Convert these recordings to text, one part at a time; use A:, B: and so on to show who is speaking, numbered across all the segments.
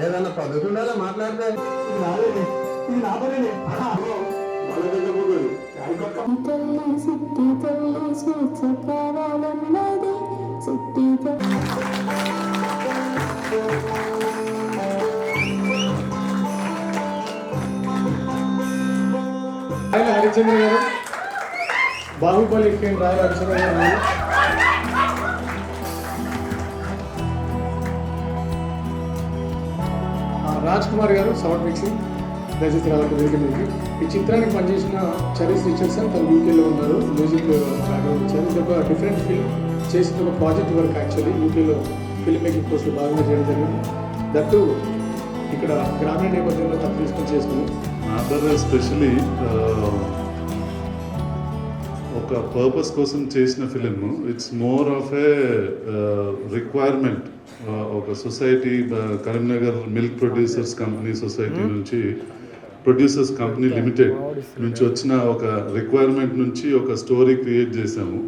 A: ఏదన్నా పద్ధతి ఉండాలా మాట్లాడితే
B: హరిచంద్ర గారు, బాహుబలి రాయల హరిచంద్ర గారు, రాజ్ కుమార్ గారు సౌండ్ మిక్సింగ్, దయచేసి రావాలి వేదిక మీదకి. ఈ చిత్రానికి పనిచేసిన చరీస్ రిచర్డ్సన్ తను యూకేలో ఉన్నారు, మ్యూజిక్ బ్యాక్గ్రౌండ్ ఇచ్చారు. ఇది ఒక డిఫరెంట్ ఫిల్మ్ చేసిన ఒక ప్రాజెక్ట్ వర్క్ యాక్చువల్లీ యూకేలో ఫిల్మ్ మేకింగ్ కోర్సులో భాగంగా చేయడం జరిగింది. దట్టు ఇక్కడ గ్రామీణ నేపథ్యంలో తప్పు తీసుకొని చేసుకున్నాం.
C: ఆంధ్ర ఎస్పెషలీ ఒక పర్పస్ కోసం చేసిన film. It's more of a requirement. ఒక society, Karimnagar milk producers company society నుంచి, ప్రొడ్యూసర్స్ కంపెనీ లిమిటెడ్ నుంచి వచ్చిన ఒక రిక్వైర్మెంట్ నుంచి ఒక స్టోరీ క్రియేట్ చేశాము.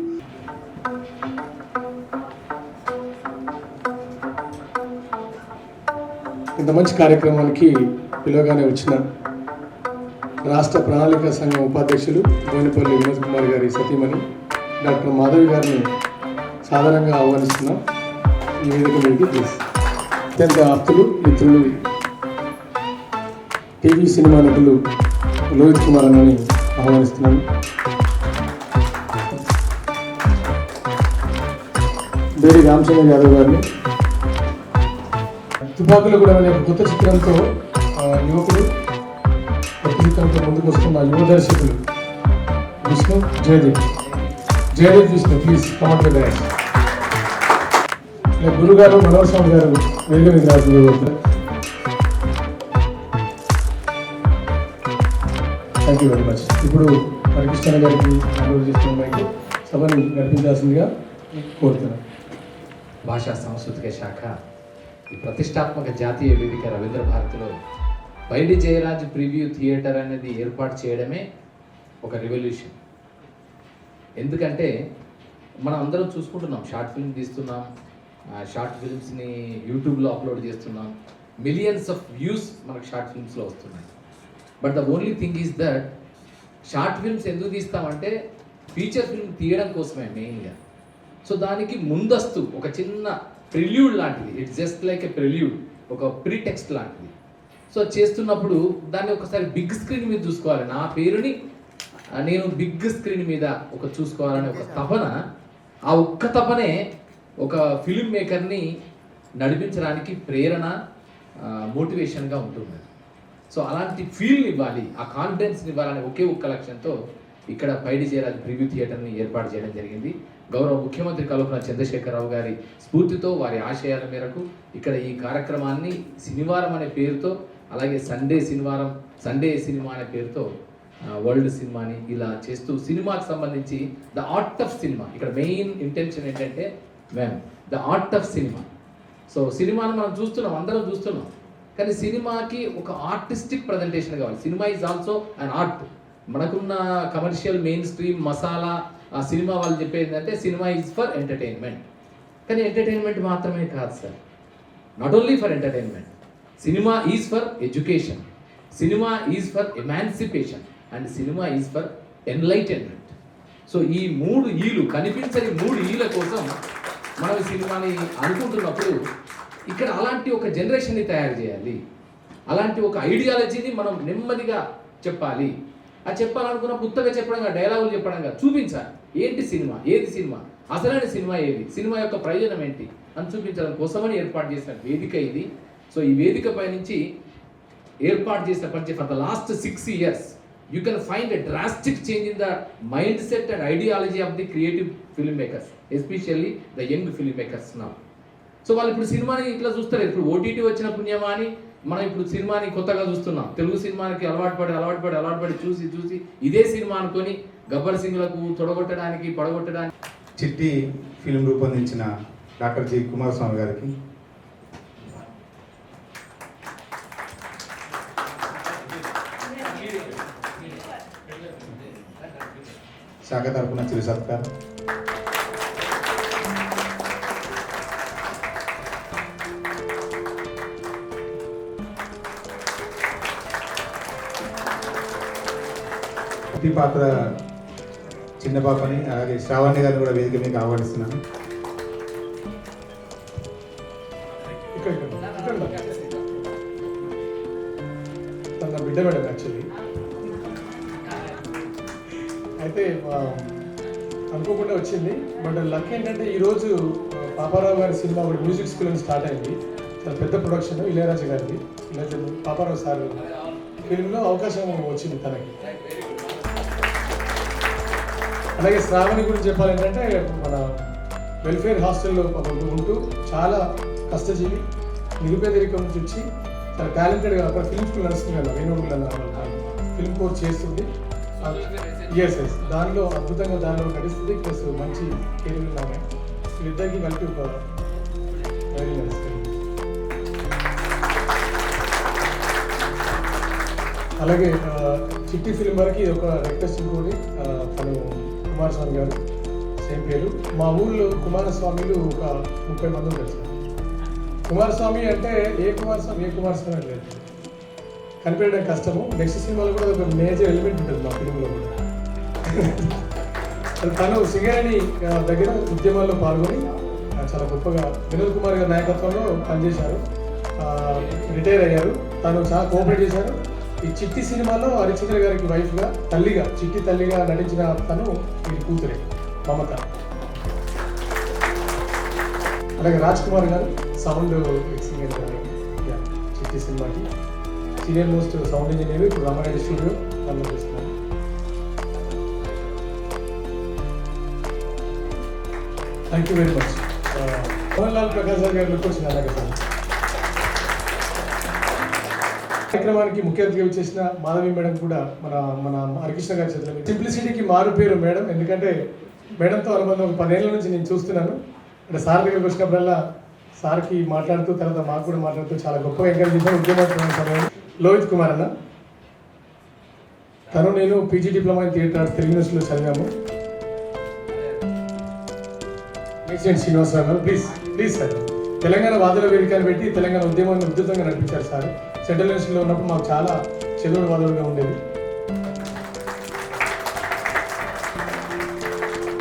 B: ఇంత మంచి కార్యక్రమానికి పిలవగానే వచ్చిన రాష్ట్ర ప్రణాళిక సంఘం ఉపాధ్యక్షులు బోయినపల్లి వినోద్ కుమార్ గారి సతీమణి డాక్టర్ మాధవి గారిని సాధారణంగా ఆహ్వానిస్తున్నాం. ఈ వేదిక మీదకి ప్లీజ్. అత్యంత ఆప్తులు, మిత్రులు, టీవీ సినిమా నటులు లోహిత్ కుమార్ అని ఆహ్వానిస్తున్నాను. బేడి రామచంద్ర యాదవ్ గారిని, తుపాకులు కూడా అనే కొత్త చిత్రంతో యువకులు కొత్త చిత్రంతో ముందుకు వస్తున్న యువ దర్శకులు Vishnu, Jayadev Vishnu, please command the dance. గురుగారు మనోహర్ స్వామి గారు వేదిక మీద రాజుతారు. Thank you very much. ఇప్పుడు హరికృష్ణ గారికి అనురోధ చేస్తున్న సభని నడిపించాల్సిందిగా కోరుతున్నాను.
D: భాషా సాంస్కృతిక శాఖ ఈ ప్రతిష్టాత్మక జాతీయ వేదిక రవీంద్ర భారతిలో పైడి జయరాజ్ ప్రివ్యూ థియేటర్ అనేది ఏర్పాటు చేయడమే ఒక రెవల్యూషన్. ఎందుకంటే మనం అందరం చూసుకుంటున్నాం, షార్ట్ ఫిల్మ్ తీస్తున్నాం, షార్ట్ ఫిల్మ్స్ని యూట్యూబ్లో అప్లోడ్ చేస్తున్నాం, మిలియన్స్ ఆఫ్ వ్యూస్ మనకు షార్ట్ ఫిల్మ్స్లో వస్తున్నాయి. But the only thing is that short films ఎందుకు తీస్తామంటే ఫీచర్ ఫిల్మ్ తీయడం కోసమే మెయిన్గా. సో దానికి ముందస్తు ఒక చిన్న ప్రిల్యూడ్ లాంటిది, it's just like a prelude, ఒక ప్రీటెక్స్ట్ లాంటిది. సో చేస్తున్నప్పుడు దాన్ని ఒకసారి బిగ్ స్క్రీన్ మీద చూసుకోవాలి, నా పేరుని నేను బిగ్ స్క్రీన్ మీద చూసుకోవాలనే ఒక తపన, ఆ ఒక్క తపనే ఒక ఫిలిం మేకర్ని నడిపించడానికి ప్రేరణ, మోటివేషన్గా ఉంటుంది. సో అలాంటి ఫీల్ని ఇవ్వాలి, ఆ కాన్ఫిడెన్స్ని ఇవ్వాలనే ఒకే ఒక్క లక్ష్యంతో ఇక్కడ పైడి జయరాజ్ ప్రివ్యూ థియేటర్ని ఏర్పాటు చేయడం జరిగింది. గౌరవ ముఖ్యమంత్రి కల్వకుంట్ల చంద్రశేఖరరావు గారి స్ఫూర్తితో, వారి ఆశయాల మేరకు ఇక్కడ ఈ కార్యక్రమాన్ని శనివారం అనే పేరుతో, అలాగే సండే సినిమా అనే పేరుతో వరల్డ్ సినిమాని ఇలా చేస్తూ సినిమాకి సంబంధించి ద ఆర్ట్ ఆఫ్ సినిమా, ఇక్కడ మెయిన్ ఇంటెన్షన్ ఏంటంటే the art of cinema. So సినిమాను మనం చూస్తున్నాం, అందరం చూస్తున్నాం, కానీ సినిమాకి ఒక ఆర్టిస్టిక్ ప్రజెంటేషన్ కావాలి. Cinema is also an art. మనకున్న కమర్షియల్ మెయిన్ స్ట్రీమ్ మసాలా ఆ సినిమా వాళ్ళు చెప్పేది అంటే సినిమా ఈజ్ ఫర్ ఎంటర్టైన్మెంట్. కానీ ఎంటర్టైన్మెంట్ మాత్రమే కాదు sir, not only for entertainment. Cinema is for education, cinema is for emancipation, and cinema is for enlightenment. So ఈ మూడు ఈలు, కనిపించని మూడు ఈల కోసం మనం ఈ సినిమాని అనుకుంటున్నప్పుడు ఇక్కడ అలాంటి ఒక జనరేషన్ని తయారు చేయాలి, అలాంటి ఒక ఐడియాలజీని మనం నెమ్మదిగా చెప్పాలి. అది చెప్పాలనుకున్న పుస్తకం చెప్పడంగా, డైలాగులు చెప్పడంగా చూపించాలి. ఏంటి సినిమా, ఏది సినిమా, అసలైన సినిమా ఏది, సినిమా యొక్క ప్రయోజనం ఏంటి అని చూపించడం కోసమని ఏర్పాటు చేసిన వేదిక ఇది. సో ఈ వేదిక పై నుంచి ఏర్పాటు చేసిన పని for the last 6 years you can find a drastic change in the mindset and ideology of the creative filmmakers, especially the young filmmakers now. So వాళ్ళు ఇప్పుడు సినిమాని ఇట్లా చూస్తారు. ఇప్పుడు ఓటీటీ వచ్చిన పుణ్యమా అని మనం ఇప్పుడు సినిమాని కొత్తగా చూస్తున్నాం. తెలుగు సినిమాకి అలవాటు పడి చూసి ఇదే సినిమా అనుకొని గబ్బర్ సింగ్లకు తొడగొట్టడానికి, పడగొట్టడానికి.
E: చిట్టి ఫిల్మ్ రూపొందించిన డాక్టర్ జి కుమారస్వామి గారికి, శాఖ తరపున చిరు సత్కారం. చిట్టి పాత్ర చిన్న పాపని, అలాగే శ్రావణి గారిని కూడా వేదిక మీకు ఆహ్వానిస్తున్నాను.
B: ఇక్కడ తన బిడ్డ మేడం యాక్చువల్లీ. అయితే అనుకోకుండా వచ్చింది. బట్ లక్ ఏంటంటే ఈరోజు పాపారావు గారి సినిమా ఒకటి మ్యూజిక్ స్కూల్ అని స్టార్ట్ అయింది. చాలా పెద్ద ప్రొడక్షన్ ఇళయరాజా గారిది. పాపారావు సార్ ఫిల్మ్లో అవకాశం వచ్చింది తనకి. అలాగే శ్రావణి గురించి చెప్పాలంటే మన వెల్ఫేర్ హాస్టల్లో ఉంటూ చాలా కష్టజీవి, నిరుపేదరికం నుంచి వచ్చి చాలా టాలెంటెడ్గా అక్కడ ఫిల్మ్ స్కూల్ నడుస్తుంది కదా, వేణుగుల ఫిల్మ్ కోర్స్ చేస్తుంది. ఎస్ దానిలో అద్భుతంగా దానిలో నడుస్తుంది. ప్లస్ మంచి కెరీర్ ఉన్నాము. వీళ్ళిద్దరికి కలిపి ఒక వెరీ నైస్. అలాగే చిట్టి ఫిల్మ్ వరకు ఒక రిక్వెస్ట్ ఇంకోటి, తను కుమారస్వామి గారు సేమ్ పేరు. మా ఊళ్ళో కుమారస్వామిలు ఒక 30 మంది ఉంటారు సార్. కుమారస్వామి అంటే ఏ కుమారస్వామి అని లేదు, కనిపెట్టడం కష్టము. నెక్స్ట్ సినిమాలో కూడా ఒక మేజర్ ఎలిమెంట్ ఉంటుంది మా ఫిల్మ్లో కూడా. తను సింగరేణి దగ్గర ఉద్యమాల్లో పాల్గొని చాలా గొప్పగా వినోద్ కుమార్ గారి నాయకత్వంలో పనిచేశారు. రిటైర్ అయ్యారు. తను చాలా కోఆపరేట్ చేశారు. ఈ చిట్టి సినిమాలో హరిచంద్ర గారికి వైఫ్గా, తల్లిగా, చిట్టి తల్లిగా నటించిన తను వీరి కూతురే మమత. అలాగే రాజ్ కుమార్ గారు సౌండ్ మిక్సింగ్ చిట్టి సినిమాకి సీనియర్ మోస్ట్ సౌండ్ ఇంజనీర్. ఇప్పుడు రామారాయ స్టూడియో పనులు చేస్తున్నారు. Thank you very much. Mohan Lal Prakash గారు వచ్చిన అలాగే సార్. కార్యక్రమానికి ముఖ్య అతిథిగా వచ్చేసిన మాధవి మేడం కూడా మన హరికృష్ణ గారి చేతిలో. సింప్లిసిటీకి మారు పేరు మేడం. ఎందుకంటే మేడంతో అనుబంధం ఒక 10 ఏళ్ళ నుంచి నేను చూస్తున్నాను. అంటే సార్ దగ్గరికి వచ్చినప్పుడల్లా సార్కి మాట్లాడుతూ, తర్వాత మాకు కూడా మాట్లాడుతూ చాలా గొప్పగా ఎంకరేజ్ చేశాను. ఉద్యమం సమయం లోహిత్ కుమార్ అన్న, తను నేను PG diploma in theatre arts Telugu యూనివర్సిటీలో చదివాము. శ్రీనివాసరావు గారు ప్లీజ్ సార్. తెలంగాణ వాదుల వేదికను పెట్టి తెలంగాణ ఉద్యమాన్ని ఉధృతంగా నడిపించారు సార్. సెంట్రల్ యూనివర్సిటీలో ఉన్నప్పుడు మాకు చాలా చదువుడు వాదులుగా ఉండేది.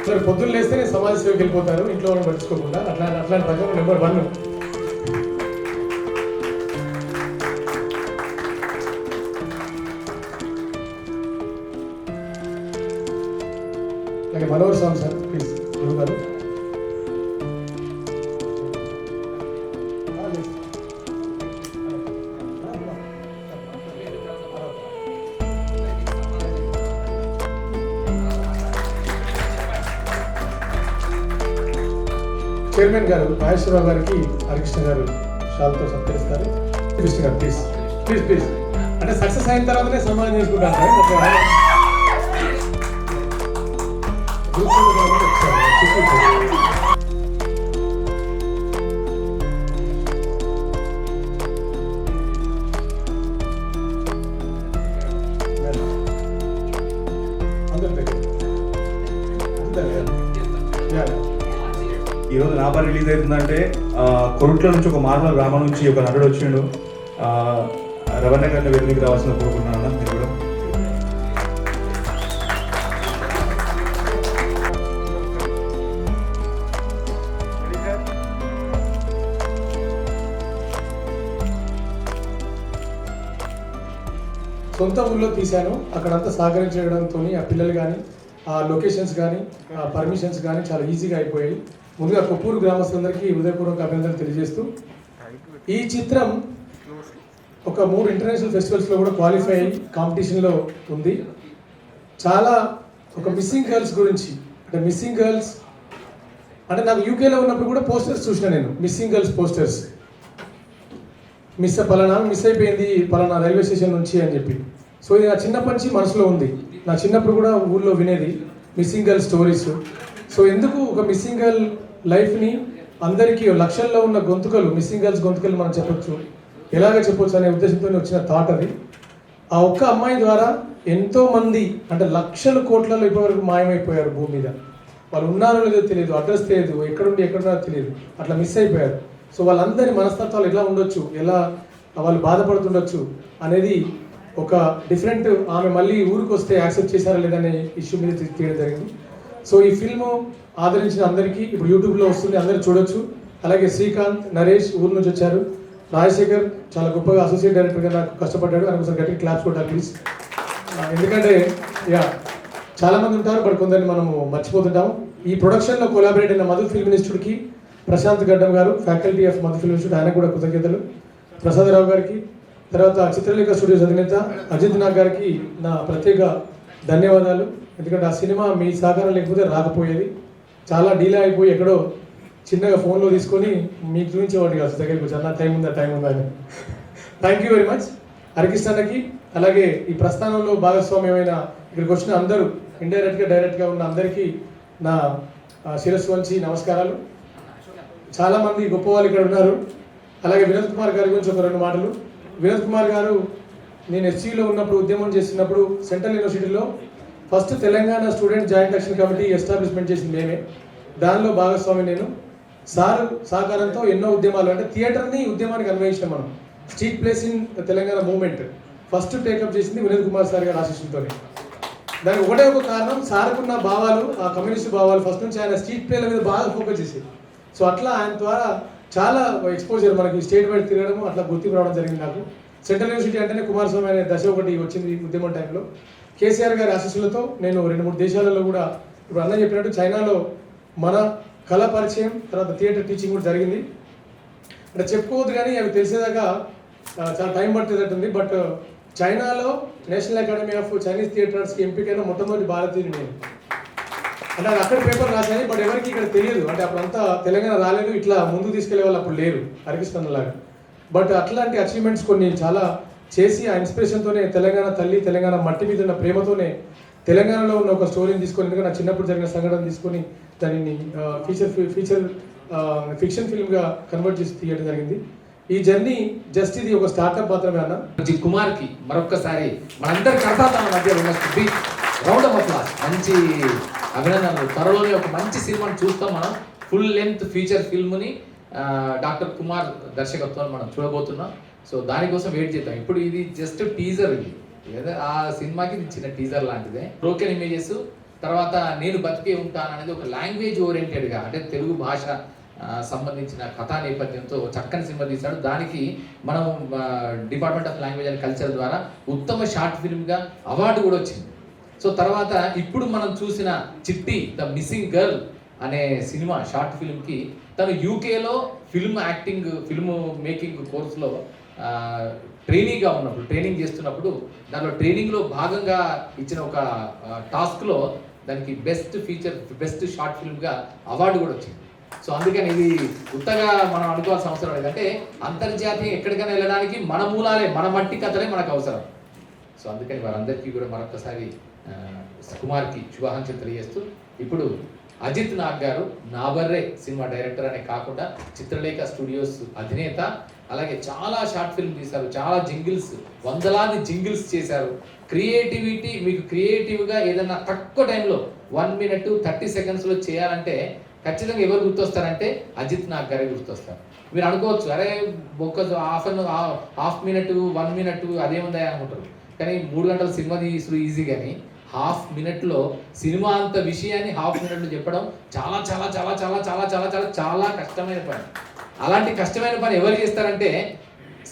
B: సార్ పొద్దున్న లేస్తేనే సమాజ సేవకి వెళ్ళిపోతారు, ఇంట్లో వాళ్ళని పట్టించుకోకుండా. అట్లాంటి ప్రజలు నెంబర్ 1. అలాగే మనోహర్ స్వామి సార్ ప్లీజ్ గారు. చైర్మన్ గారు నాగేశ్వరరావు గారికి హరికృష్ణ గారు షాల్తో సత్కరిస్తారు. కృష్ణ గారు ప్లీజ్. అంటే సక్సెస్ అయిన తర్వాతనే సన్మానం చేసుకుంటారు.
E: ఈరోజు నా పని రిలీజ్ అవుతుందంటే కొరుట్ల నుంచి ఒక మార్మల గ్రామం నుంచి ఒక నటుడు వచ్చిండు. రవణ గారిని వేదికకి రావాల్సిన కోరుకుంటున్నాను. మీరు కూడా
B: సొంత ఊళ్ళో తీశాను. అక్కడంతా సహకరించడంతో ఆ పిల్లలు కానీ, ఆ లొకేషన్స్ కానీ, ఆ పర్మిషన్స్ కానీ చాలా ఈజీగా అయిపోయాయి. ముందుగా కొప్పూరు గ్రామస్తులందరికీ హృదయపూర్వక అభినందనలు తెలియజేస్తూ, ఈ చిత్రం ఒక 3 ఇంటర్నేషనల్ ఫెస్టివల్స్లో కూడా క్వాలిఫై అయ్యి కాంపిటీషన్లో ఉంది. చాలా ఒక మిస్సింగ్ గర్ల్స్ గురించి, అంటే మిస్సింగ్ గర్ల్స్ అంటే నాకు యూకేలో ఉన్నప్పుడు కూడా పోస్టర్స్ చూసిన నేను, మిస్సింగ్ గర్ల్స్ పోస్టర్స్. పలానా మిస్ అయిపోయింది పలానా రైల్వే స్టేషన్ నుంచి అని చెప్పి. సో ఇది నా చిన్నప్పటి నుంచి మనసులో ఉంది. నా చిన్నప్పుడు కూడా ఊళ్ళో వినేది మిస్సింగ్ గర్ల్ స్టోరీస్. సో ఎందుకు ఒక మిస్సింగ్ గర్ల్ లైఫ్ని అందరికీ లక్షల్లో ఉన్న గొంతుకలు, మిస్సింగ్ గర్ల్స్ గొంతుకలు మనం చెప్పొచ్చు, ఎలాగ చెప్పొచ్చు అనే ఉద్దేశంతో వచ్చిన థాట్ అది. ఆ ఒక్క అమ్మాయి ద్వారా ఎంతోమంది, అంటే లక్షల కోట్లలో ఇప్పటివరకు మాయమైపోయారు భూమి మీద. వాళ్ళు ఉన్నారో లేదో తెలియదు, అడ్రస్ తెలియదు, ఎక్కడుండి ఎక్కడున్నారో తెలియదు, అట్లా మిస్ అయిపోయారు. సో వాళ్ళందరి మనస్తత్వాలు ఎలా ఉండొచ్చు, ఎలా వాళ్ళు బాధపడుతుండొచ్చు అనేది ఒక డిఫరెంట్ ఆమె మళ్ళీ ఊరికి వస్తే యాక్సెప్ట్ చేశారా లేదనే ఇష్యూ మీద తీయడం జరిగింది. సో ఈ ఫిల్మ్ ఆదరించిన అందరికీ ఇప్పుడు యూట్యూబ్లో వస్తుంది, అందరూ చూడొచ్చు. అలాగే శ్రీకాంత్, నరేష్ ఊరు నుంచి వచ్చారు. రాజశేఖర్ చాలా గొప్పగా అసోసియేట్ డైరెక్టర్గా నాకు కష్టపడ్డాడు. అని ఒకసారి గట్టిగా క్లాప్స్ కొట్టాలి ప్లీజ్. ఎందుకంటే చాలామంది ఉంటారు, బట్ కొందరిని మనము మర్చిపోతుంటాము. ఈ ప్రొడక్షన్లో కొలాబరేట్ అయిన మధు ఫిల్మ్ ఇన్స్టిట్యూట్కి ప్రశాంత్ గడ్డం గారు, faculty of Madhu film institute, ఆయనకు కూడా కృతజ్ఞతలు. ప్రసాదరావు గారికి, తర్వాత చిత్రలేఖ స్టూడియోస్ అధినేత అజిత్ నాగ్ గారికి నా ప్రత్యేక ధన్యవాదాలు. ఎందుకంటే ఆ సినిమా మీ సహకారం లేకపోతే రాకపోయేది. చాలా డీలే అయిపోయి ఎక్కడో చిన్నగా ఫోన్లో తీసుకొని మీకు చూపించేవాడు కాదు, దగ్గరికి వచ్చి అన్న టైం ఉందా అని. థ్యాంక్ యూ వెరీ మచ్ హరికృష్ణకి. అలాగే ఈ ప్రస్థానంలో భాగస్వామ్యమైన ఇక్కడికి వచ్చిన అందరూ, ఇండైరెక్ట్గా డైరెక్ట్గా ఉన్న అందరికీ నా శిరస్సు వంచి నమస్కారాలు. చాలామంది గొప్ప వాళ్ళు ఇక్కడ ఉన్నారు. అలాగే వినోద్ కుమార్ గారి గురించి ఒక 2 మాటలు. వినోద్ కుమార్ గారు నేను ఎస్సీలో ఉన్నప్పుడు, ఉద్యమం చేస్తున్నప్పుడు సెంట్రల్ యూనివర్సిటీలో first Telangana student joint action committee establishment చేసింది మేమే. దానిలో భాగస్వామి నేను. సార్ సహకారంతో ఎన్నో ఉద్యమాలు, అంటే థియేటర్ని ఉద్యమానికి అన్వయించాం మనం. Street place in Telangana movement first take up చేసింది వినోద్ కుమార్ సార్ గారి ఆశీస్సులతోనే. దానికి ఒకటే ఒక కారణం, సార్కున్న భావాలు, ఆ కమ్యూనిస్ట్ భావాలు. ఫస్ట్ నుంచి ఆయన స్ట్రీట్ ప్లేల మీద బాగా ఫోకస్ చేసేది. సో అట్లా ఆయన ద్వారా చాలా ఎక్స్పోజర్ మనకి స్టేట్ వైడ్ తిరగడం, అట్లా గుర్తింపు రావడం జరిగింది నాకు. సెంట్రల్ యూనివర్సిటీ అంటేనే కుమారస్వామి అనే దశ ఒకటి వచ్చింది ఉద్యమం టైంలో. కేసీఆర్ గారి ఆశీస్సులతో నేను 2-3 దేశాలలో కూడా, ఇప్పుడు అన్న చెప్పినట్టు చైనాలో మన కళా పరిచయం, తర్వాత థియేటర్ టీచింగ్ కూడా జరిగింది. అంటే చెప్పుకోవద్దు కానీ అవి తెలిసేదాకా చాలా టైం పట్టేటట్టుంది. బట్ చైనాలో నేషనల్ అకాడమీ ఆఫ్ చైనీస్ థియేటర్స్కి ఎంపికైన మొట్టమొదటి భారతీయుని నేను. అంటే అది అక్కడ పేపర్ రాశాను, బట్ ఎవరికి ఇక్కడ తెలియదు. అంటే అప్పుడంతా తెలంగాణ రాలేదు, ఇట్లా ముందుకు తీసుకెళ్లే వాళ్ళు అప్పుడు లేరు హరికృష్ణ లాగా. బట్ అట్లాంటి అచీవ్మెంట్స్ కొన్ని చాలా చేసి, ఆ ఇన్స్పిరేషన్తోనే తెలంగాణ తల్లి, తెలంగాణ మట్టి మీద ఉన్న ప్రేమతోనే తెలంగాణలో ఉన్న ఒక స్టోరీని తీసుకొని, ఎందుకంటే నా చిన్నప్పుడు జరిగిన సంఘటన తీసుకొని దానిని ఫిక్షన్ ఫిల్మ్గా కన్వర్ట్ చేసి తీయడం జరిగింది. ఈ జర్నీ జస్ట్ ఇది ఒక స్టార్ట్అప్ మాత్రమే అన్న.
D: కుమార్కి మరొక్కసారి మనందరి కర్తాల మధ్య రౌండ్ ఆఫ్ అప్లాస్, మంచి అభినందనలు. త్వరలోనే ఒక మంచి సినిమాని చూస్తాం మనం. ఫుల్ లెంత్ ఫీచర్ ఫిల్మ్ని డాక్టర్ కుమార్ దర్శకత్వాన్ని మనం చూడబోతున్నాం. సో దానికోసం వెయిట్ చేద్దాం. ఇప్పుడు ఇది జస్ట్ టీజర్, ఇది లేదా ఆ సినిమాకి చిన్న టీజర్ లాంటిదే. బ్రోకెన్ ఇమేజెస్, తర్వాత నేను బతికే ఉంటాను అనేది ఒక లాంగ్వేజ్ ఓరియంటెడ్గా, అంటే తెలుగు భాష సంబంధించిన కథా నేపథ్యంతో చక్కని సినిమా తీశాడు. దానికి మనం department of language and culture ద్వారా ఉత్తమ షార్ట్ ఫిల్మ్గా అవార్డు కూడా వచ్చింది. సో తర్వాత ఇప్పుడు మనం చూసిన చిట్టి ద మిస్సింగ్ గర్ల్ అనే సినిమా షార్ట్ ఫిల్మ్కి తను యూకేలో ఫిల్మ్ మేకింగ్ కోర్సులో ట్రైనింగ్గా ఉన్నప్పుడు, ట్రైనింగ్ చేస్తున్నప్పుడు దానిలో ట్రైనింగ్లో భాగంగా ఇచ్చిన ఒక టాస్క్లో దానికి బెస్ట్ షార్ట్ ఫిల్మ్గా అవార్డు కూడా వచ్చింది. సో అందుకని ఇది ఉత్తగా మనం అనుకోవాల్సిన అవసరం లేదంటే అంతర్జాతీయ ఎక్కడికైనా వెళ్ళడానికి మన మూలాలే, మన మట్టి కథలే మనకు అవసరం. సో అందుకని వారందరికీ కూడా మరొకసారి కుమార్కి శుభాకాంక్షలు తెలియజేస్తూ, ఇప్పుడు అజిత్ నాగ్ గారు నాబర్రే సినిమా డైరెక్టర్ అనే కాకుండా చిత్రలేఖ స్టూడియోస్ అధినేత, అలాగే చాలా షార్ట్ ఫిల్మ్ తీశారు, చాలా జింగిల్స్, వందలాది జింగిల్స్ చేశారు. క్రియేటివిటీ, మీకు క్రియేటివ్గా ఏదైనా తక్కువ టైంలో 1 minute 30 seconds చేయాలంటే ఖచ్చితంగా ఎవరు గుర్తొస్తారంటే అజిత్ నాగ్ గారే గుర్తొస్తారు. మీరు అనుకోవచ్చు, అరే ఒక హాఫ్ మినిట్ 1 minute అదేముందా అనుకుంటారు. కానీ 3 గంటల సినిమా తీసుడు ఈజీ, కానీ ½ minute సినిమా అంత విషయాన్ని ½ minute చెప్పడం చాలా చాలా చాలా చాలా చాలా చాలా చాలా చాలా కష్టమైన పని. అలాంటి కష్టమైన పని ఎవరు చేస్తారంటే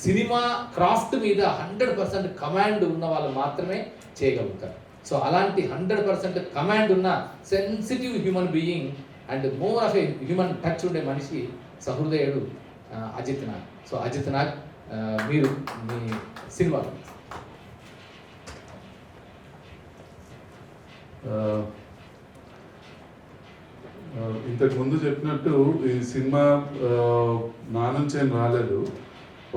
D: సినిమా క్రాఫ్ట్ మీద 100% కమాండ్ ఉన్న వాళ్ళు మాత్రమే చేయగలుగుతారు. సో అలాంటి 100% కమాండ్ ఉన్న sensitive human being and more of a human touch ఉండే మనిషి సహృదయుడు అజిత్ నాగ్. సో అజిత్ నాగ్, మీరు మీ సినిమా
C: ఇంతకు ముందు చెప్పినట్టు ఈ సినిమా నా నుంచి ఏం రాలేదు,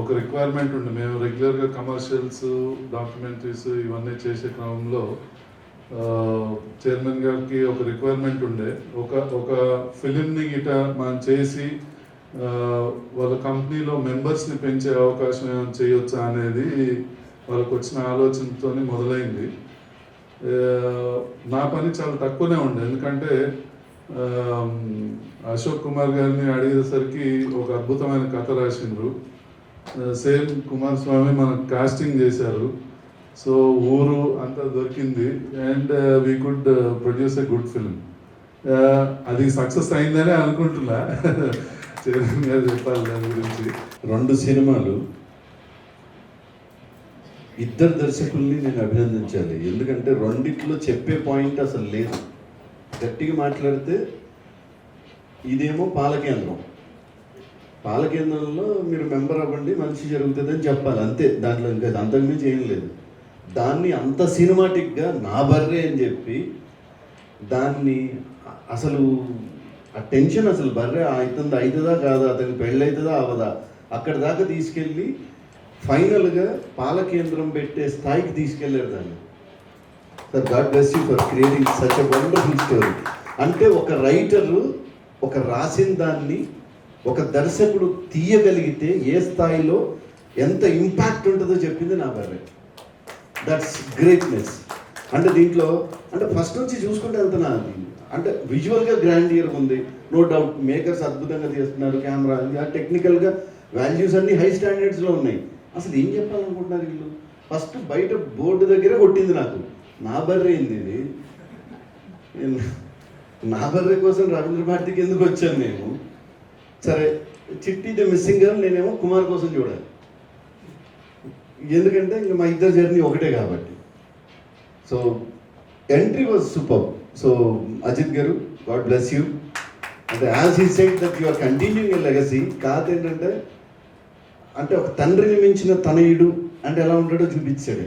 C: ఒక రిక్వైర్మెంట్ ఉండే. మేము రెగ్యులర్గా కమర్షియల్స్, డాక్యుమెంటరీస్ ఇవన్నీ చేసే క్రమంలో చైర్మన్ గారికి ఒక రిక్వైర్మెంట్ ఉండే, ఒక ఫిలింని గిట మనం చేసి వాళ్ళ కంపెనీలో మెంబర్స్ని పెంచే అవకాశం ఏమైనా చేయొచ్చా అనేది వాళ్ళకు వచ్చిన ఆలోచనతో మొదలైంది. నా పని చాలా తక్కువనే ఉండే, ఎందుకంటే అశోక్ కుమార్ గారిని అడిగేసరికి ఒక అద్భుతమైన కథ రాసిండ్రు. సేమ్ కుమారస్వామి మనకు కాస్టింగ్ చేశారు. సో ఊరు అంతా దొరికింది and we could produce a good film. అది సక్సెస్ అయిందనే అనుకుంటున్నా. చైర్మన్ గారు చెప్పాలి దాని గురించి.
A: 2 సినిమాలు, ఇద్దరు దర్శకుల్ని నేను అభినందించాలి. ఎందుకంటే రెండిట్లో చెప్పే పాయింట్ అసలు లేదు. గట్టిగా మాట్లాడితే ఇదేమో పాలకేంద్రం, పాలకేంద్రంలో మీరు మెంబర్ అవ్వండి మంచి జరుగుతుందని చెప్పాలి అంతే. దాంట్లో ఇంకా అంతకుమించి ఏం లేదు. దాన్ని అంత సినిమాటిక్గా నా బర్రే అని చెప్పి దాన్ని అసలు ఆ టెన్షన్ అసలు బర్రే అవుతుందా కాదా, అతనికి పెళ్ళి అవుతుందా అవదా, అక్కడ దాకా తీసుకెళ్ళి ఫైనల్గా పాలకేంద్రం పెట్టే స్థాయికి తీసుకెళ్ళారు దాన్ని. Sir God bless you for creating such a wonderful story. అంటే ఒక రైటరు ఒక రాసిన దాన్ని ఒక దర్శకుడు తీయగలిగితే ఏ స్థాయిలో ఎంత ఇంపాక్ట్ ఉంటుందో చెప్పింది నా బర్రే. That's greatness. అంటే దీంట్లో అంటే ఫస్ట్ నుంచి చూసుకుంటూ వెళ్తున్నా. అంటే విజువల్గా గ్రాండియర్ ఉంది, నో డౌట్. మేకర్స్ అద్భుతంగా తీస్తున్నారు, కెమెరా, టెక్నికల్గా వాల్యూస్ అన్నీ హై స్టాండర్డ్స్లో ఉన్నాయి. అసలు ఏం చెప్పాలనుకుంటున్నారు వీళ్ళు? ఫస్ట్ బయట బోర్డు దగ్గర కొట్టింది నాకు, నా బర్రే ఏంది ఇది, నా బర్రే కోసం రవీంద్ర భారతికి ఎందుకు వచ్చాను నేను? సరే, చిట్టి ది మిస్సింగ్ గర్ల్ నేనేమో కుమార్ కోసం చూడాలి, ఎందుకంటే ఇంకా మా ఇద్దరు జర్నీ ఒకటే కాబట్టి. So entry was super. So Ajith garu, god bless you. అంటే as he said that you are continuing a legacy. కాదేంటంటే అంటే ఒక తండ్రిని మించిన తనయుడు అంటే ఎలా ఉంటాడో చూపించాడు.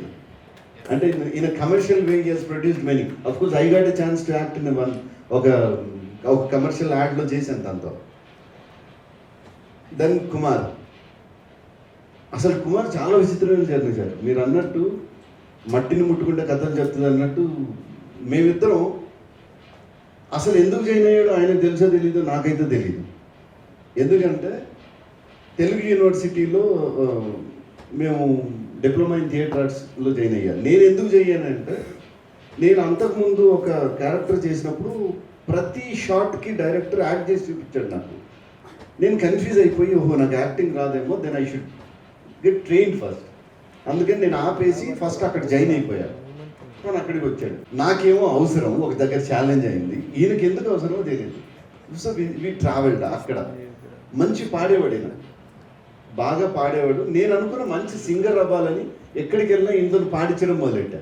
A: అంటే in commercial way he has produced many. Of course I got a chance to act in ఒక కమర్షియల్ యాడ్లో చేశాను దాంతో. దెన్ కుమార్, అసలు కుమార్ చాలా విచిత్రమైన జర్నీ సార్. మీరు అన్నట్టు మట్టిని ముట్టుకుంటే కథలు చెప్తుంది అన్నట్టు మేమిద్దరం అసలు ఎందుకు జాయిన్ అయ్యాడో ఆయనకు తెలుసో తెలీదో నాకైతే తెలియదు. ఎందుకంటే తెలుగు యూనివర్సిటీలో మేము డిప్లొమా ఇన్ థియేటర్ ఆర్ట్స్లో జాయిన్ అయ్యాను. నేను ఎందుకు చేయానంటే నేను అంతకుముందు ఒక క్యారెక్టర్ చేసినప్పుడు ప్రతి షార్ట్కి డైరెక్టర్ యాక్ట్ చేసి చూపించాడు నాకు. నేను కన్ఫ్యూజ్ అయిపోయి ఓహో నాకు యాక్టింగ్ రాదేమో, then I should get train first. అందుకని నేను ఆపేసి ఫస్ట్ అక్కడ జాయిన్ అయిపోయాను. కానీ అక్కడికి వచ్చాడు. నాకేమో అవసరం, ఒక దగ్గర ఛాలెంజ్ అయింది, ఈయనకి ఎందుకు అవసరమో తెలియదు. So we travelled. అక్కడ మంచి పాడేవాడు, ఈయన బాగా పాడేవాడు. నేను అనుకున్న మంచి సింగర్ అవ్వాలని ఎక్కడికి వెళ్ళినా ఇంట్లో పాడించడం మొదలెట్టా.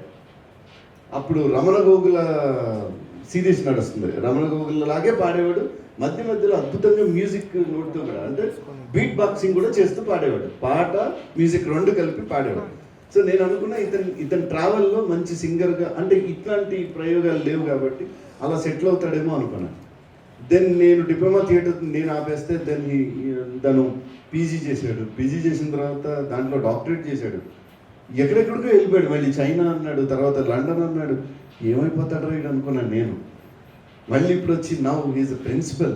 A: అప్పుడు రమణ గోగుల సిరీస్ నడుస్తుంది, రమణ గోగుల లాగే పాడేవాడు. మధ్య మధ్యలో అద్భుతంగా మ్యూజిక్ నోడుతూ కూడా, అంటే బీట్ బాక్సింగ్ కూడా చేస్తూ పాడేవాడు. పాట మ్యూజిక్ రెండు కలిపి పాడేవాడు. సో నేను అనుకున్నా ఇతను ట్రావెల్లో మంచి సింగర్గా, అంటే ఇట్లాంటి ప్రయోగాలు లేవు కాబట్టి అలా సెటిల్ అవుతాడేమో అనుకున్నాను. దెన్ నేను డిప్లొమా థియేటర్ నేను ఆపేస్తే తను పీజీ చేశాడు. పీజీ చేసిన తర్వాత దాంట్లో డాక్టరేట్ చేశాడు. ఎక్కడెక్కడికో వెళ్ళిపోయాడు. మళ్ళీ చైనా అన్నాడు, తర్వాత లండన్ అన్నాడు. ఏమైపోతాడు రైడ్ అనుకున్నాను నేను. మళ్ళీ ఇప్పుడు వచ్చి now is principal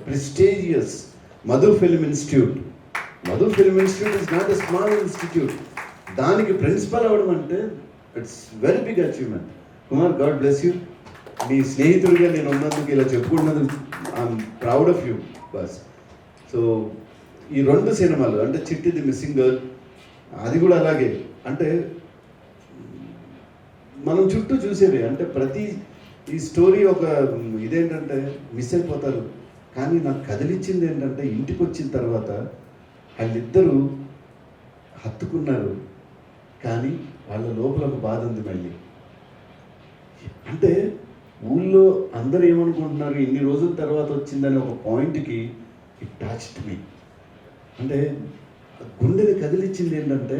A: prestigious Madhu film institute. Madhu film institute is not a small institute. దానికి ప్రిన్సిపల్ అవ్వడం అంటే it's very big achievement. Kumar, god bless you. మీ స్నేహితుడిగా నేను ఉన్నందుకు, ఇలా చెప్పుకున్నందుకు I'm proud of you boss. So ఈ 2 సినిమాలు అంటే చిట్టి ది మిస్సింగ్ గర్ల్, అది కూడా అలాగే. అంటే మనం చుట్టూ చూసేవి, అంటే ప్రతి ఈ స్టోరీ ఒక ఇదేంటంటే మిస్ అయిపోతారు. కానీ నాకు కదిలిచ్చింది ఏంటంటే ఇంటికి వచ్చిన తర్వాత వాళ్ళిద్దరూ హత్తుకున్నారు, కానీ వాళ్ళ లోపల ఒక బాధ ఉంది మళ్ళీ. అంటే ఊళ్ళో అందరూ ఏమనుకుంటున్నారు, ఇన్ని రోజుల తర్వాత వచ్చిందని ఒక పాయింట్కి ఇట్ టచ్డ్ మీ. అంటే గుండెని కదిలిచ్చింది ఏంటంటే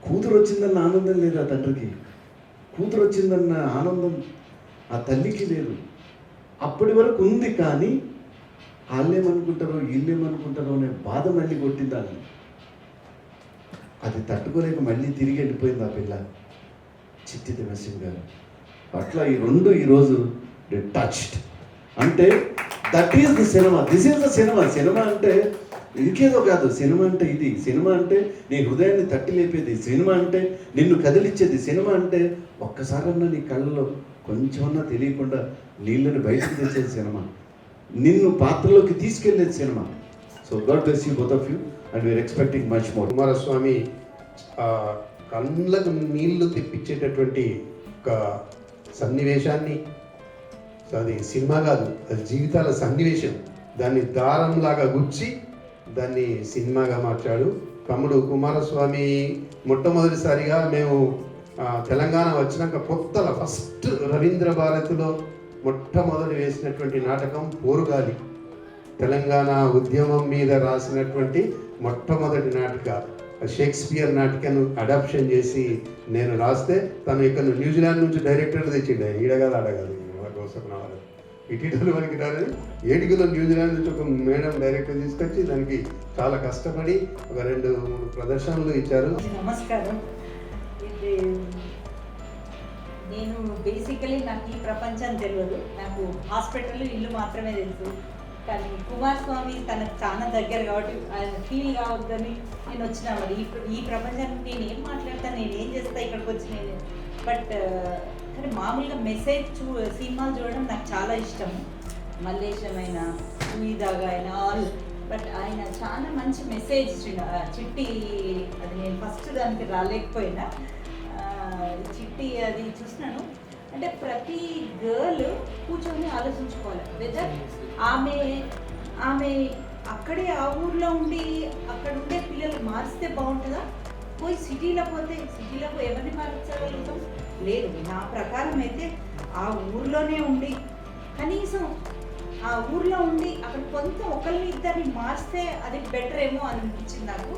A: కూతురు వచ్చిందన్న ఆనందం లేదు ఆ తండ్రికి, కూతురు వచ్చిందన్న ఆనందం ఆ తల్లికి లేదు. అప్పటి వరకు ఉంది, కానీ వాళ్ళేమనుకుంటారో వీళ్ళేమనుకుంటారో అనే బాధ మళ్ళీ కొట్టింది వాళ్ళని. అది తట్టుకోలేక మళ్ళీ తిరిగి వెళ్ళిపోయింది ఆ పిల్ల, చిట్టి ది మిస్సింగ్ గర్ల్. అట్లా ఈ 2 ఈరోజు దే టచ్డ్. అంటే that is the cinema, this is the cinema. Cinema అంటే ఇంకేదో కాదు. సినిమా అంటే ఇది. సినిమా అంటే నీ హృదయాన్ని తట్టి లేపేది. సినిమా అంటే నిన్ను కదిలిచ్చేది. సినిమా అంటే ఒక్కసారన్నా నీ కళ్ళలో కొంచెమన్నా తెలియకుండా నీళ్ళని బయటకు తెచ్చేది సినిమా. నిన్ను పాత్రలోకి తీసుకెళ్లేది సినిమా. So god bless you both of you and we're expecting much more.
B: Kumaraswamy
F: కళ్ళకు నీళ్లు తెప్పించేటటువంటి ఒక సన్నివేశాన్ని, సో అది సినిమా కాదు, అది జీవితాల సన్నివేశం, దాన్ని దారంలాగా గుచ్చి దాన్ని సినిమాగా మార్చాడు తమ్ముడు కుమారస్వామి. మొట్టమొదటిసారిగా మేము తెలంగాణ వచ్చినాక కొత్తలో ఫస్ట్ రవీంద్ర భారతిలో మొట్టమొదటి వేసినటువంటి నాటకం పోరుగాలి. తెలంగాణ ఉద్యమం మీద రాసినటువంటి మొట్టమొదటి నాటిక. షేక్స్పియర్ నాటికను అడాప్షన్ చేసి నేను రాస్తే తను ఇక్కడ న్యూజిలాండ్ నుంచి డైరెక్టర్ తెచ్చిండు. ఈడగాదు అడగాలి వాళ్ళ కోసం రావాలి, ఇటీవల మనకి రాలేదు. 7 కిలో న్యూజిలాండ్ నుంచి ఒక మేడం డైరెక్టర్ తీసుకొచ్చి దానికి చాలా కష్టపడి ఒక 2-3 ప్రదర్శనలు ఇచ్చారు.
G: నమస్కారం. ఇది నేను బేసికలీ నాకు ఈ ప్రపంచం తెలియదు, నాకు హాస్పిటల్ ఇల్లు మాత్రమే తెలుసు. కానీ కుమారస్వామి తనకు చాలా దగ్గర కాబట్టి ఆయన ఫీల్ కావద్దని నేను వచ్చిన. మరి ఈ ప్రపంచానికి నేను ఏం మాట్లాడతాను, నేను ఏం చేస్తా ఇక్కడికి వచ్చి నేను. బట్ కానీ మామూలుగా సినిమాలు చూడడం నాకు చాలా ఇష్టము. మల్లేశమైన మీదాగా అయినా ఆల్. బట్ ఆయన చాలా మంచి మెసేజ్ ఇచ్చిండు. చిట్టి అది నేను ఫస్ట్ దానికి రాలేకపోయినా చిట్టి అది చూసినాను. అంటే ప్రతి గర్ల్ కూర్చొని ఆలోచించుకోవాలి వెదర్ ఆమె అక్కడే ఆ ఊర్లో ఉండి అక్కడ ఉండే పిల్లలు మారిస్తే బాగుంటుందా, పోయి సిటీలో ఎవరిని మార్చగలుగుతాం? లేదు, నా ప్రకారం అయితే ఆ ఊర్లోనే ఉండి కనీసం ఆ ఊర్లో ఉండి అక్కడ కొంత ఒకరిని ఇద్దరిని మార్స్తే అది బెటర్ ఏమో అని అనిపించింది నాకు.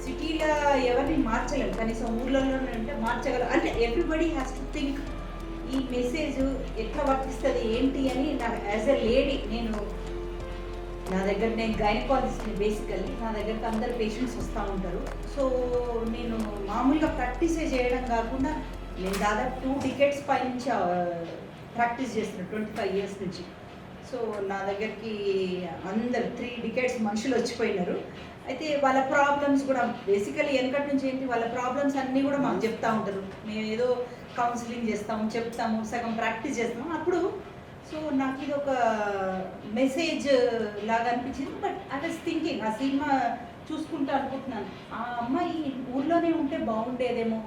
G: సిటీలో ఎవరిని మార్చలేము, కనీసం ఊర్లలోనే ఉంటే మార్చగలం. అంటే ఎవ్రీబడి హ్యాస్ టు థింక్ ఈ మెసేజ్ ఎట్లా వర్తిస్తుంది ఏంటి అని. నాకు యాజ్ ఎ లేడీ నేను గైనకాలజిస్ట్ని బేసికల్లీ. నా దగ్గరకు అందరు పేషెంట్స్ వస్తూ ఉంటారు. సో నేను మామూలుగా ప్రాక్టీసే చేయడం కాకుండా నేను దాదాపు 2 decades పైనుంచి ప్రాక్టీస్ చేస్తున్నాను, 25 years నుంచి. సో నా దగ్గరికి అందరు 3 decades మనుషులు వచ్చిపోయినారు. అయితే వాళ్ళ ప్రాబ్లమ్స్ కూడా బేసికలీ వెనకటి నుంచి ఏంటి, వాళ్ళ ప్రాబ్లమ్స్ అన్నీ కూడా మాకు చెప్తూ ఉంటారు. మేము ఏదో కౌన్సిలింగ్ చేస్తాము, చెప్తాము, సగం ప్రాక్టీస్ చేస్తాము. అప్పుడు సో నాకు ఇది ఒక మెసేజ్ లాగా అనిపించింది. బట్ ఐ వాజ్ థింకింగ్, ఆ సినిమా చూసుకుంటూ అనుకుంటున్నాను, ఆ అమ్మాయి ఊర్లోనే ఉంటే బాగుండేదేమో,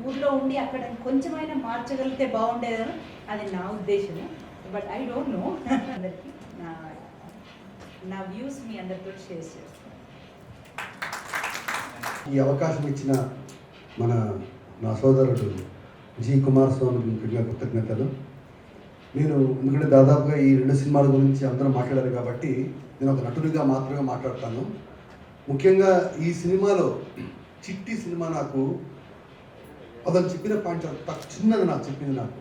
G: ఊర్లో ఉండి అక్కడ కొంచెమైనా మార్చగలిగితే బాగుండేదేమో, అది నా ఉద్దేశము. But I don't know. అందరికీ నా వ్యూస్ మీ అందరితో షేర్ చేస్తాను.
H: ఈ అవకాశం ఇచ్చిన నా సోదరుడు జి కుమారస్వామికి ముఖ్యంగా కృతజ్ఞతలు. నేను ఎందుకంటే దాదాపుగా ఈ 2 సినిమాల గురించి అందరూ మాట్లాడారు కాబట్టి నేను ఒక నటుడిగా మాత్రమే మాట్లాడతాను. ముఖ్యంగా ఈ సినిమాలో చిట్టి సినిమా నాకు అతను చెప్పిన పాయింట్ చాలా చిన్నది నాకు చెప్పింది. నాకు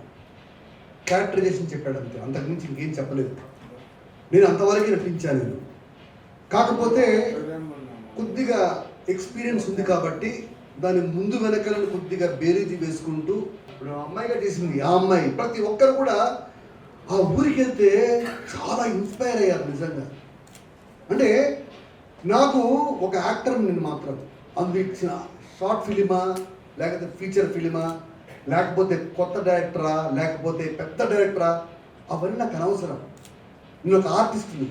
H: క్యారెక్టరైజేషన్ చెప్పాడు అంతే, అంతకుమించి ఇంకేం చెప్పలేదు. నేను అంతవరకు నటించాను. నేను కాకపోతే కొద్దిగా ఎక్స్పీరియన్స్ ఉంది కాబట్టి దాని ముందు వెనకలను కొద్దిగా బేరీజీ వేసుకుంటూ ఇప్పుడు అమ్మాయిగా చేసింది ఆ అమ్మాయి. ప్రతి ఒక్కరు కూడా ఆ ఊరికి వెళ్తే చాలా ఇన్స్పైర్ అయ్యారు నిజంగా. అంటే నాకు ఒక యాక్టర్ నేను మాత్రం అందించిన షార్ట్ ఫిలిమా లేకపోతే ఫీచర్ ఫిలిమా లేకపోతే కొత్త డైరెక్టరా లేకపోతే పెద్ద డైరెక్టరా అవన్నీ నాకు అనవసరం. నేను ఒక ఆర్టిస్ట్ని,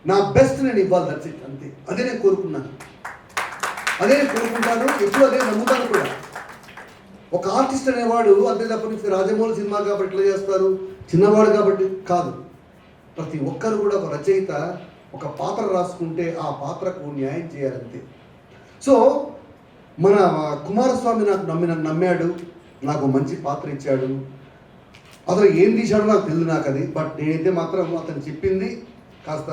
H: నా బెస్ట్ నేను ఇవ్వాలి, దట్స్ ఇట్, అంతే. అదే నేను కోరుకున్నాను, అదే నేను కోరుకుంటాను, ఎప్పుడు అదే నమ్ముతాను కూడా. ఒక ఆర్టిస్ట్ అనేవాడు అంతే తప్ప రాజమౌళి సినిమా కాబట్టి ఇట్లా చేస్తారు, చిన్నవాడు కాబట్టి కాదు. ప్రతి ఒక్కరు కూడా ఒక రచయిత ఒక పాత్ర రాసుకుంటే ఆ పాత్రకు న్యాయం చేయాలంతే. సో మన కుమారస్వామి నాకు నమ్మాడు, నాకు మంచి పాత్ర ఇచ్చాడు. అతను ఏం తీశాడో నాకు తెలియదు, నాకు అది. బట్ నేనైతే మాత్రం అతను చెప్పింది కాస్త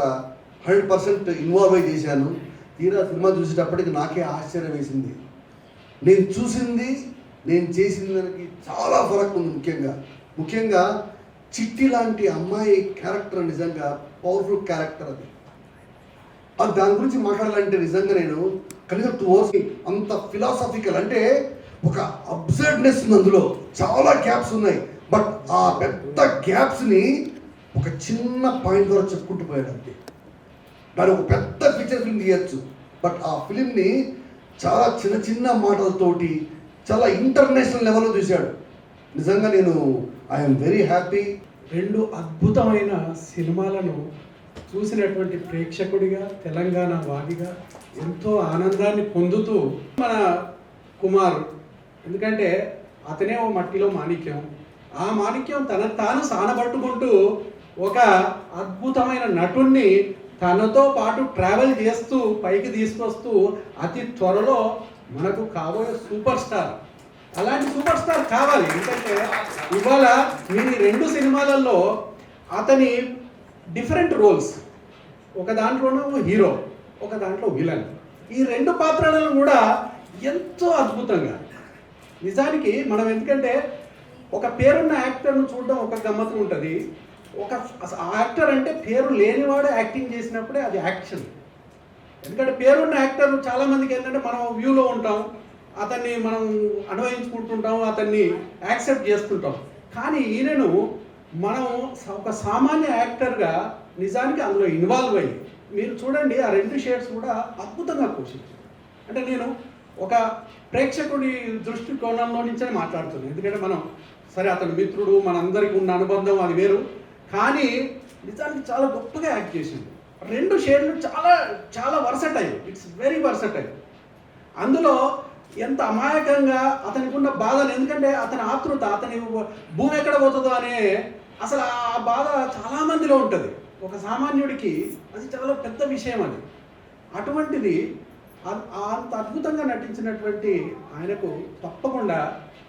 H: 100% ఇన్వాల్వ్ అయి చేశాను. తీరా సినిమా చూసేటప్పటికి నాకే ఆశ్చర్యం వేసింది. నేను చూసింది నేను చేసిన దానికి చాలా ఫరక్ ఉంది. ముఖ్యంగా చిట్టి లాంటి అమ్మాయి క్యారెక్టర్ నిజంగా పవర్ఫుల్ క్యారెక్టర్. అది దాని గురించి మాట్లాడాలంటే నిజంగా నేను కనీసం 2 hours అంత ఫిలాసఫికల్, అంటే ఒక అబ్సర్డ్నెస్ ఉంది అందులో, చాలా గ్యాప్స్ ఉన్నాయి. బట్ ఆ పెద్ద గ్యాప్స్ని ఒక చిన్న పాయింట్ ద్వారా చెప్పుకుంటూ పోయాడు అంతే. దాని ఒక పెద్ద ఫీచర్ ఫిల్మ్ తీయచ్చు, బట్ ఆ ఫిలింని చాలా చిన్న మాటలతోటి చాలా ఇంటర్నేషనల్ లెవెల్లో చూశాడు. నిజంగా నేను ఐఎమ్ వెరీ హ్యాపీ.
B: 2 అద్భుతమైన సినిమాలను చూసినటువంటి ప్రేక్షకుడిగా, తెలంగాణ వాదిగా ఎంతో ఆనందాన్ని పొందుతూ మన కుమార్ ఎందుకంటే అతనే ఓ మట్టిలో మాణిక్యం, ఆ మాణిక్యం తనకు తాను సానబట్టుకుంటూ ఒక అద్భుతమైన నటుణ్ణి తనతో పాటు ట్రావెల్ చేస్తూ పైకి తీసుకొస్తూ అతి త్వరలో మనకు కాబోయే సూపర్ స్టార్. అలాంటి సూపర్ స్టార్ కావాలి. ఎందుకంటే ఇవాళ మీరు ఈ 2 సినిమాలలో అతని డిఫరెంట్ రోల్స్, ఒక దాంట్లోనూ హీరో, ఒక దాంట్లో విలన్, ఈ 2 పాత్రలను కూడా ఎంతో అద్భుతంగా. నిజానికి మనం ఎందుకంటే ఒక పేరున్న యాక్టర్ను చూడడం ఒక గమ్మత్తు ఉంటుంది. ఒక యాక్టర్ అంటే పేరు లేనివాడు యాక్టింగ్ చేసినప్పుడే అది యాక్షన్. ఎందుకంటే పేరున్న యాక్టర్ చాలామందికి ఏంటంటే మనం వ్యూలో ఉంటాం, అతన్ని మనం అన్వయించుకుంటుంటాం, అతన్ని యాక్సెప్ట్ చేస్తుంటాం. కానీ ఈయనను మనం ఒక సామాన్య యాక్టర్గా నిజానికి అందులో ఇన్వాల్వ్ అయ్యి మీరు చూడండి, ఆ 2 షేడ్స్ కూడా అద్భుతంగా పోషించారు. అంటే నేను ఒక ప్రేక్షకుడి దృష్టికోణంలో నుంచే మాట్లాడుతున్నాను. ఎందుకంటే మనం సరే అతని మిత్రుడు, మనందరికీ ఉన్న అనుబంధం అది వేరు, కానీ నిజానికి చాలా గొప్పగా యాక్ట్ చేసింది. 2 షేడ్లు చాలా చాలా వర్సటైల్, ఇట్స్ వెరీ వర్సటైల్. అందులో ఎంత అమాయకంగా అతనికి ఉన్న బాధను, ఎందుకంటే అతని ఆతృత, అతని భూమి ఎక్కడ పోతుందో అనే అసలు ఆ బాధ చాలామందిలో ఉంటుంది. ఒక సామాన్యుడికి అది చాలా పెద్ద విషయం అది. అటువంటిది అంత అద్భుతంగా నటించినటువంటి ఆయనకు తప్పకుండా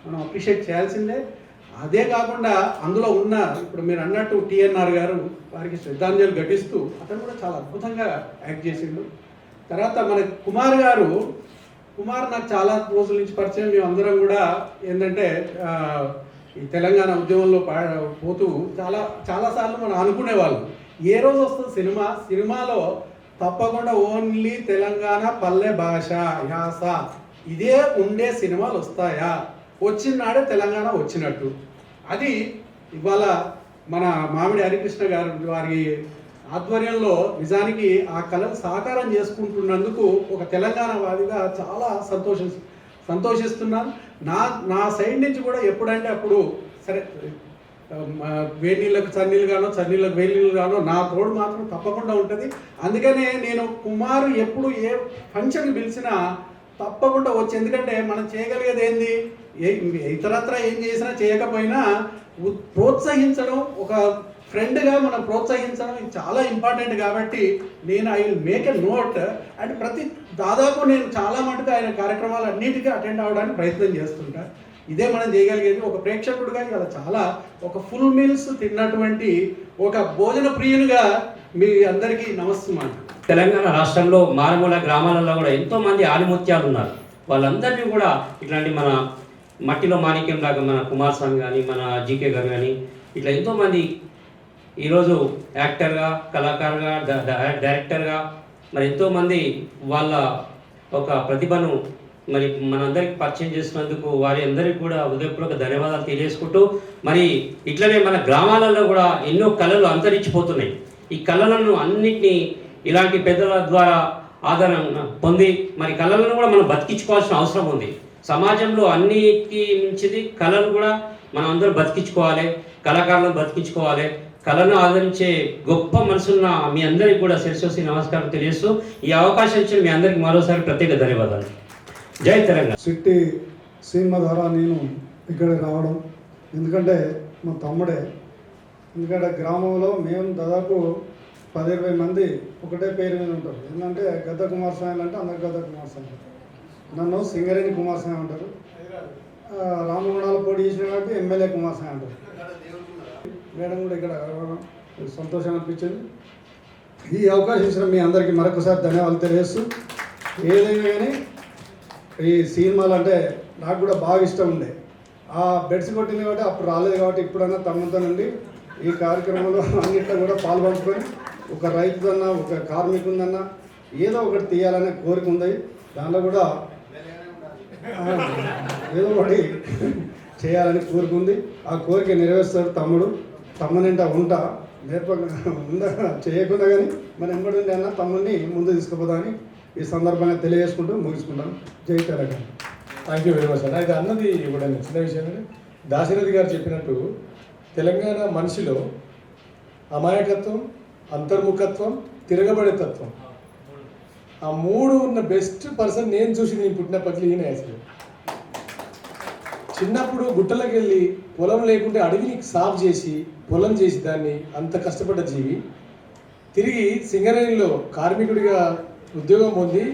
B: మనం అప్రిషియేట్ చేయాల్సిందే. అదే కాకుండా అందులో ఉన్న ఇప్పుడు మీరు అన్నట్టు టిఎన్ఆర్ గారు వారికి శ్రద్ధాంజలి ఘటిస్తూ అతను కూడా చాలా అద్భుతంగా యాక్ట్ చేసిండు. తర్వాత మన కుమార్ నాకు చాలా రోజుల నుంచి పరిచయం. మేము అందరం కూడా ఏంటంటే ఈ తెలంగాణ ఉద్యమంలో పోతూ చాలాసార్లు మనం అనుకునేవాళ్ళం ఏ రోజు వస్తుంది సినిమాలో తప్పకుండా ఓన్లీ తెలంగాణ పల్లె భాష యాస ఇదే ఉండే సినిమాలు వస్తాయా, వచ్చిన నాడే తెలంగాణ వచ్చినట్టు. అది ఇవాళ మన మామిడి హరికృష్ణ గారు వారి ఆధ్వర్యంలో నిజానికి ఆ కళను సాకారం చేసుకుంటున్నందుకు ఒక తెలంగాణ వాదిగా చాలా సంతోషిస్తున్నాను. నా సైడ్ నుంచి కూడా ఎప్పుడంటే అప్పుడు సరే వేడి నీళ్ళకు చన్నీళ్ళు గానో, చన్నీళ్ళకు వేడి నీళ్ళు గానో నా తోడు మాత్రం తప్పకుండా ఉంటుంది. అందుకనే నేను కుమార్ ఎప్పుడు ఏ ఫంక్షన్కి పిలిచినా తప్పకుండా వచ్చి, ఎందుకంటే మనం చేయగలిగేది ఏంది, ఇతరత్ర ఏం చేసినా చేయకపోయినా ప్రోత్సహించడం, ఒక ఫ్రెండ్గా మనం ప్రోత్సహించడం ఇది చాలా ఇంపార్టెంట్. కాబట్టి నేను I will make a note and దాదాపు నేను చాలా మటుకు ఆయన కార్యక్రమాలు అన్నిటికీ అటెండ్ అవ్వడానికి ప్రయత్నం చేస్తుంటా. ఇదే మనం చేయగలిగేది. ఒక ప్రేక్షకుడిగా ఇలా చాలా ఒక ఫుల్ మీల్స్ తిన్నటువంటి ఒక భోజన ప్రియునిగా మీ అందరికీ నమస్కారం.
I: తెలంగాణ రాష్ట్రంలో మారుమూల గ్రామాలలో కూడా ఎంతోమంది ఆనిముత్యాలు ఉన్నారు. వాళ్ళందరినీ కూడా ఇట్లాంటి మన మట్టిలో మాణిక్యం లాగా మన కుమారస్వామి కానీ, మన జీకే గారు కానీ, ఇట్లా ఎంతోమంది ఈరోజు యాక్టర్గా, కళాకారుగా, డైరెక్టర్గా మరి ఎంతోమంది వాళ్ళ ఒక ప్రతిభను మరి మనందరికి పరిచయం చేసినందుకు వారి అందరికీ కూడా హృదయపూర్వక ధన్యవాదాలు తెలియజేసుకుంటూ, మరి ఇట్లనే మన గ్రామాలలో కూడా ఎన్నో కళలు అంతరించిపోతున్నాయి. ఈ కళలను అన్నిటినీ ఇలాంటి పెద్దల ద్వారా ఆదరణ పొంది మరి కళలను కూడా మనం బతికించుకోవాల్సిన అవసరం ఉంది. సమాజంలో అన్నిటికీ మించిది కళలు కూడా మనం అందరూ బతికించుకోవాలి, కళాకారులను బతికించుకోవాలి. కళను ఆదరించే గొప్ప మనసున్న మీ అందరికీ కూడా శిరస్సు నమస్కారం తెలియజేస్తూ ఈ అవకాశం ఇచ్చిన మీ అందరికీ మరోసారి ప్రత్యేక ధన్యవాదాలు. జై తెలంగాణ.
H: సిట్టి సినిమా ద్వారా నేను ఇక్కడికి రావడం, ఎందుకంటే మా తమ్ముడే. ఎందుకంటే గ్రామంలో మేము దాదాపు 10-20 మంది ఒకటే పేరు మీద ఉంటారు. ఏంటంటే గద్ద కుమారస్వామి అంటే అందరు గద్ద కుమారస్వామి, నన్ను సింగరేణి కుమారస్వామి అంటారు. రామగుండాలో పోటీ చేసిన కాబట్టి ఎమ్మెల్యే కుమారస్వామి అంటారు. మేడం కూడా ఇక్కడ సంతోషం అనిపించింది. ఈ అవకాశం ఇచ్చిన మీ అందరికీ మరొకసారి ధన్యవాదాలు తెలియజేస్తూ, ఏదైనా కానీ ఈ సినిమాలు అంటే నాకు కూడా బాగా ఇష్టం ఉండే. ఆ బెడ్స్ కొట్టింది కాబట్టి అప్పుడు రాలేదు కాబట్టి ఇప్పుడన్నా తమ్ముతో నుండి ఈ కార్యక్రమంలో అన్నింటిలో కూడా పాల్పంచుకొని ఒక రైతుదన్నా, ఒక కార్మికుదన్నా ఏదో ఒకటి తీయాలనే కోరిక ఉంది. దాంట్లో కూడా ఏదో ఒకటి చేయాలని కోరిక ఉంది. ఆ కోరిక నెరవేరుస్తాడు తమ్మునింట ఉంటా చేయకుండా కానీ మన ఎంబడి అన్న తమ్ముడిని ముందు తీసుకుపోదామని ఈ సందర్భంగా తెలియజేసుకుంటూ ముగించుకుంటాం. జై Telangana.
B: Thank you very much sir. అయితే అన్నది కూడా చిన్న విషయం. దాశరథి గారు చెప్పినట్టు తెలంగాణ మనిషిలో అమాయకత్వం, అంతర్ముఖత్వం, తిరగబడే తత్వం, ఆ 3 ఉన్న బెస్ట్ పర్సన్ నేను చూసి నేను పుట్టినప్పటికీ ఈయన అసలు చిన్నప్పుడు గుట్టలకు వెళ్ళి పొలం లేకుంటే అడవిని సాఫ్ చేసి పొలం చేసి దాన్ని అంత కష్టపడ్డ జీవి తిరిగి సింగరేణిలో కార్మికుడిగా ఉద్యోగం పొంది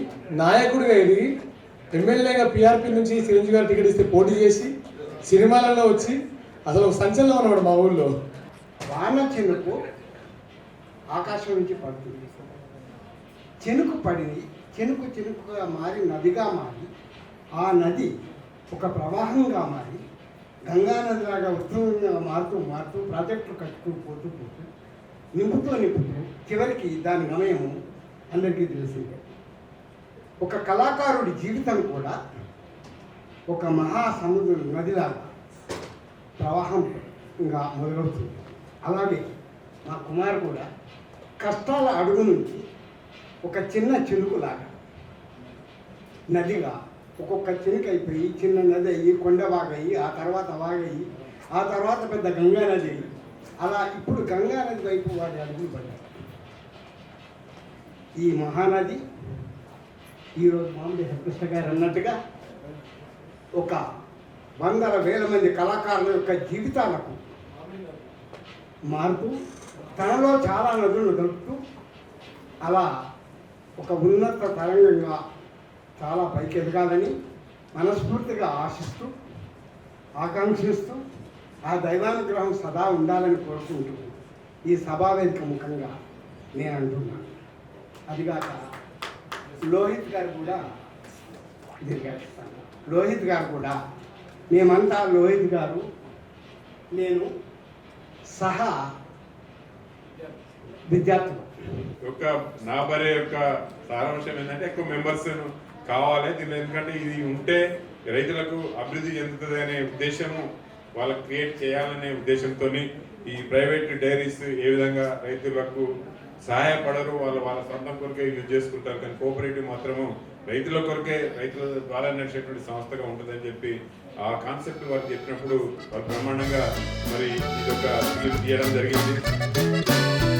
B: నాయకుడిగా ఎదిగి ఎమ్మెల్యేగా పిఆర్పి నుంచి చిరంజీవి గారు టికెట్ ఇస్తే పోటీ చేసి సినిమాలలో వచ్చి అసలు ఒక సంచలనం అన్నమాట మా ఊళ్ళో.
J: వాన చినుకు ఆకాశం నుంచి పడుతుంది, చినుకు పడింది, చినుకు చినుకుగా మారి నదిగా మారి ఆ నది ఒక ప్రవాహంగా మారి గంగా నదిలాగా ఉత్తమంగా మారుతూ మారుతూ ప్రాజెక్టులు కట్టుకుని పోతూ నింపుతూ చివరికి దాని గమయము అందరికీ తెలిసిందే. ఒక కళాకారుడి జీవితం కూడా ఒక మహాసముద్ర నదిలాగా ప్రవాహంగా మొదలవుతుంది. అలాగే మా కుమార్ కూడా కష్టాల అడుగు నుంచి ఒక చిన్న చినుకులాగా నదిగా ఒక్కొక్క చినుకు అయిపోయి చిన్న నది అయ్యి కొండ వాగయ్యి ఆ తర్వాత వాగయ్యి ఆ తర్వాత పెద్ద గంగా నది అయ్యి అలా ఇప్పుడు గంగా నది వైపు వాడి అడుగులు పడ్డారు. ఈ మహానది ఈరోజు మామిడి హరికృష్ణ గారు అన్నట్టుగా ఒక వందల వేల మంది కళాకారుల యొక్క జీవితాలకు మారుతూ తనలో చాలా నదులను కలుపుతూ అలా ఒక ఉన్నత తరంగంగా చాలా పైకి ఎదగాలని మనస్ఫూర్తిగా ఆశిస్తూ ఆకాంక్షిస్తూ ఆ దైవానుగ్రహం సదా ఉండాలని కోరుకుంటూ ఈ సభావేదిక ముఖంగా నేను అంటున్నాను. అదిగాక లోహిత్ గారు కూడా దీర్ఘిస్తాను. లోహిత్ గారు కూడా మేమంతా లోహిత్ గారు నేను సహా విద్యార్థులు.
K: యొక్క నాబరే యొక్క సారాంశం ఏంటంటే ఎక్కువ మెంబర్స్ కావాలి దీనిలో, ఎందుకంటే ఇది ఉంటే రైతులకు అభివృద్ధి చెందుతుంది అనే ఉద్దేశము వాళ్ళకి క్రియేట్ చేయాలనే ఉద్దేశంతో ఈ ప్రైవేట్ డైరీస్ ఏ విధంగా రైతులకు సహాయపడరు, వాళ్ళ సొంతం కొరకే యూజ్ చేసుకుంటారు, కానీ కోఆపరేటివ్ మాత్రము రైతుల కొరకే రైతుల ద్వారా నడిచేటువంటి సంస్థగా ఉంటుందని చెప్పి ఆ కాన్సెప్ట్ వారికి చెప్పినప్పుడు వాళ్ళు బ్రహ్మాండంగా మరి ఇదొక ఫిలిం తీయడం జరిగింది.